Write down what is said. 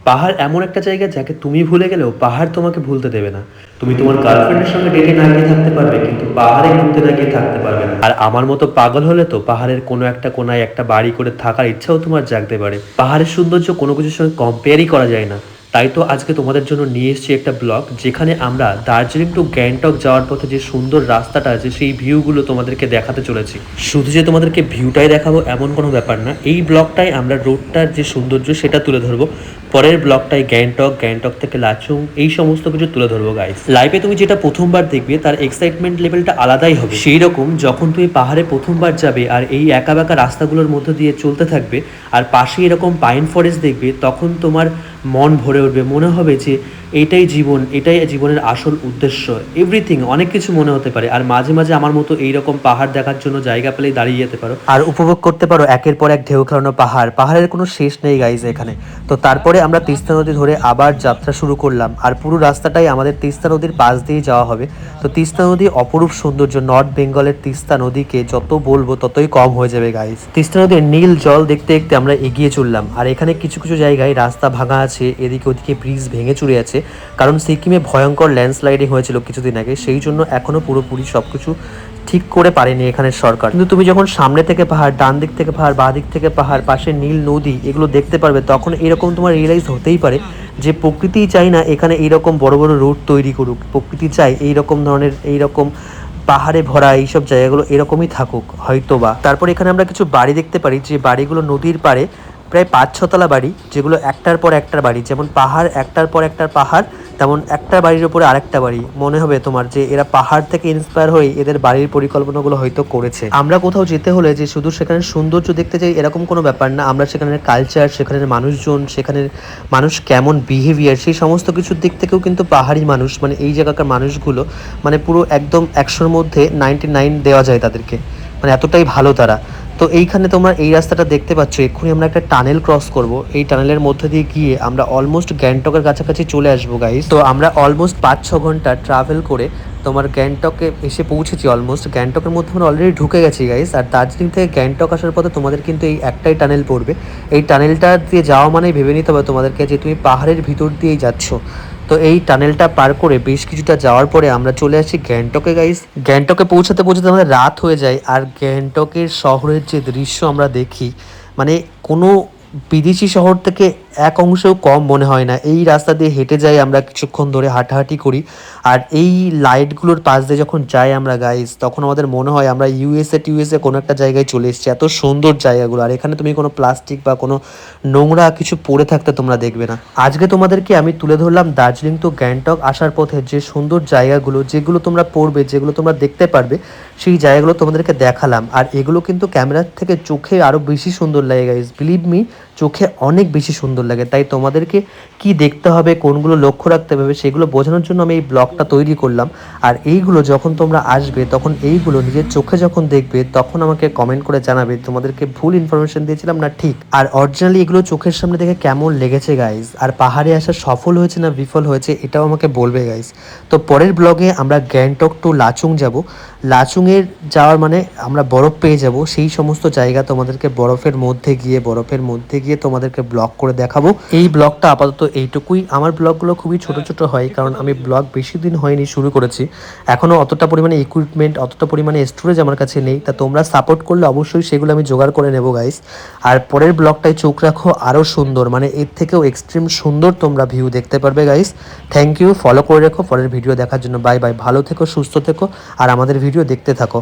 পাহাড় এমন একটা জায়গা যাকে তুমি ভুলে গেলেও পাহাড় তোমাকে ভুলতে দেবে না। তুমি তোমার গার্লফ্রেন্ডের সঙ্গে ডেটে না গিয়ে থাকতে পারবে, কিন্তু পাহাড়ে ঘুরতে না গিয়ে থাকতে পারবে না। আর আমার মতো পাগল হলে তো পাহাড়ের কোনো একটা কোনায় একটা বাড়ি করে থাকার ইচ্ছাও তোমার জাগতে পারে। পাহাড়ের সৌন্দর্য কোনো কিছুর সঙ্গে কম্পেয়ারই করা যায় না। তাই তো আজকে তোমাদের জন্য নিয়ে এসেছি একটা ব্লগ, যেখানে আমরা দার্জিলিং টু গ্যাংটক যাওয়ার পথে যে সুন্দর রাস্তাটা আছে সেই ভিউগুলো তোমাদেরকে দেখাতে চলেছি। শুধু যে তোমাদেরকে ভিউটাই দেখাবো এমন কোনো ব্যাপার না, এই ব্লগটাই আমরা রোডটার যে সৌন্দর্য সেটা তুলে ধরবো। পরের ব্লগটাই গ্যাংটক, গ্যাংটক থেকে লাচুং, এই সমস্ত কিছু তুলে ধরবো গাইস। লাইফে তুমি যেটা প্রথমবার দেখবে তার এক্সাইটমেন্ট লেভেলটা আলাদাই হবে। সেই রকম যখন তুমি পাহাড়ে প্রথমবার যাবে আর এই একা বেঁকা রাস্তাগুলোর মধ্যে দিয়ে চলতে থাকবে আর পাশে এরকম পাইন ফরেস্ট দেখবে, তখন তোমার মন ভরে উঠবে, মনে হবে যে এটাই জীবন, এটাই জীবনের আসল উদ্দেশ্য। এভরিথিং, অনেক কিছু মনে হতে পারে। আর মাঝে মাঝে আমার মতো এইরকম পাহাড় দেখার জন্য জায়গা পেলেই দাঁড়িয়ে যেতে পারো আর উপভোগ করতে পারো একের পর এক ঢেউ খেলানো পাহাড়। পাহাড়ের কোনো শেষ নেই গাইজ এখানে। তো তারপরে আমরা তিস্তা নদী ধরে আবার যাত্রা শুরু করলাম, আর পুরো রাস্তাটাই আমাদের তিস্তা নদীর পাশ দিয়ে যাওয়া হবে। তো তিস্তা নদী অপরূপ সৌন্দর্য, নর্থ বেঙ্গলের তিস্তা নদীকে যত বলবো ততই কম হয়ে যাবে গাইজ। তিস্তা নদীর নীল জল দেখতে দেখতে আমরা এগিয়ে চললাম, আর এখানে কিছু কিছু জায়গায় রাস্তা ভাঙা আছে, এদিকে ওদিকে ব্রিজ ভেঙে চুরে আছে, কারণ সিকিমে ভয়ঙ্কর ল্যান্ডস্লাইডিং হয়েছিল কিছুদিন আগে, সেই জন্য এখনো পুরোপুরি সবকিছু ঠিক করে পারেনি এখানের সরকার। কিন্তু তুমি যখন সামনে থেকে পাহাড়, ডান দিক থেকে পাহাড়, বাঁ দিক থেকে পাহাড়, পাশে নীল নদী এগুলো দেখতে পারবে, তখন এরকম তোমার রিয়েলাইজ হতেই পারে যে প্রকৃতিই চাই না এখানে এইরকম বড় বড় রোড তৈরি করুক, প্রকৃতি চাই এইরকম ধরনের এইরকম পাহাড়ে ভরা এইসব জায়গাগুলো এরকমই থাকুক হয়তোবা। তারপর এখানে আমরা কিছু বাড়ি দেখতে পারি, যে বাড়িগুলো নদীর পাড়ে, প্রায় 5-6 তলা বাড়ি, যেগুলো একটার পর একটা বাড়ি। যেমন পাহাড় একটার পর একটা পাহাড়, তেমন একটা বাড়ির উপরে আরেকটা বাড়ি। মনে হবে তোমার যে এরা পাহাড় থেকে ইন্সপায়ার হয়ে এদের বাড়ির পরিকল্পনাগুলো হয়তো করেছে। আমরা কোথাও যেতে হলে যে শুধু সেখানে সৌন্দর্য দেখতে চাই এরকম কোনো ব্যাপার না, আমরা সেখানের কালচার, সেখানের মানুষজন, সেখানের মানুষ কেমন বিহেভিয়ার, সেই সমস্ত কিছুর দিক থেকেও কিন্তু পাহাড়ি মানুষ, মানে এই জায়গাকার মানুষগুলো মানে পুরো একদম 100-র মধ্যে 99 দেওয়া যায় তাদেরকে, মানে এতটাই ভালো তারা। তো এইখানে তোমরা এই রাস্তাটা দেখতে পাচ্ছ, এক্ষুনি আমরা একটা টানেল ক্রস করব। এই টানেলের মধ্যে দিয়ে গিয়ে আমরা অলমোস্ট গ্যাংটকের কাছাকাছি চলে আসবো গাইস। তো আমরা অলমোস্ট 5-6 ঘন্টা ট্রাভেল করে তোমার গ্যাংটকে এসে পৌঁছেছি। অলমোস্ট গ্যাংটকের মধ্যে আমরা অলরেডি ঢুকে গেছি গাইস। আর দার্জিলিং থেকে গ্যাংটক আসার পথে তোমাদের কিন্তু এই একটাই টানেল পড়বে। এই টানেলটা দিয়ে যাওয়া মানেই ভেবে নিতে হবে তোমাদেরকে যে তুমি পাহাড়ের ভিতর দিয়েই যাচ্ছ। তো এই টানেলটা পার করে বেশ কিছুটা যাওয়ার পরে আমরা চলে আসি গ্যাংটকে গাইস। গ্যাংটকে পৌঁছাতে পৌঁছাতে আমাদের রাত হয়ে যায়। আর গ্যাংটকের শহরের যে দৃশ্য আমরা দেখি, মানে কোনো বিদেশি শহর থেকে এক অংশেও কম মনে হয় না। এই রাস্তা দিয়ে হেঁটে যাই আমরা, কিছুক্ষণ ধরে হাঁটাহাঁটি করি, আর এই লাইটগুলোর পাশ দিয়ে যখন যাই আমরা গাইস, তখন আমাদের মনে হয় আমরা টিউএসএ কোনো একটা জায়গায় চলে এসেছি। এত সুন্দর জায়গাগুলো, আর এখানে তুমি কোনো প্লাস্টিক বা কোনো নোংরা কিছু পড়ে থাকতে তোমরা দেখবে না। আজকে তোমাদেরকে আমি তুলে ধরলাম দার্জিলিং টু গ্যাংটক আসার পথে যে সুন্দর জায়গাগুলো, যেগুলো তোমরা পড়বে, যেগুলো তোমরা দেখতে পারবে, সেই জায়গাগুলো তোমাদেরকে দেখালাম। আর এগুলো কিন্তু ক্যামেরার থেকে চোখে আরও বেশি সুন্দর লাগে গাইস, বিলিভ মি, চোখে অনেক বেশি সুন্দর লাগে। তাই তোমাদেরকে কি দেখতে হবে, কোনগুলো লক্ষ্য রাখতে হবে, সেগুলো বোঝানোর জন্য আমি এই ব্লগটা তৈরি করলাম। আর এইগুলো যখন তোমরা আসবে, তখন এইগুলো নিজের চোখে যখন দেখবে, তখন আমাকে কমেন্ট করে জানাবে তোমাদেরকে ভুল ইনফরমেশন দিয়েছিলাম না ঠিক, আর অরিজিনালি এগুলো চোখের সামনে দেখে কেমন লেগেছে গাইজ। আর পাহাড়ে আসা সফল হয়েছে না বিফল হয়েছে এটাও আমাকে বলবে গাইজ। তো পরের ব্লগে আমরা গ্যাংটক টু লাচুং যাব। লাচুংয়ের যাওয়ার মানে আমরা বরফ পেয়ে যাব, সেই সমস্ত জায়গা তোমাদেরকে বরফের মধ্যে গিয়ে তোমাদেরকে ব্লগ করে দেখাবো। এই ব্লগটা আপাতত এইটুকুই। আমার ব্লগগুলো খুবই ছোট ছোট হয়, কারণ আমি ব্লগ বেশি দিন হয়নি শুরু করেছি, এখনও অতটা পরিমাণে ইকুইপমেন্ট, অতটা পরিমাণে স্টোরেজ আমার কাছে নেই। তা তোমরা সাপোর্ট করলে অবশ্যই সেগুলো আমি জোগাড় করে নেবো গাইস। আর পরের ব্লগটায় চোখ রাখো, আরও সুন্দর, মানে এর থেকেও এক্সট্রিম সুন্দর তোমরা ভিউ দেখতে পারবে গাইস। থ্যাংক ইউ, ফলো করে রেখো পরের ভিডিও দেখার জন্য। বাই বাই, ভালো থেকো, সুস্থ থেকো, আর আমাদের ভিডিও দেখতে থাকো।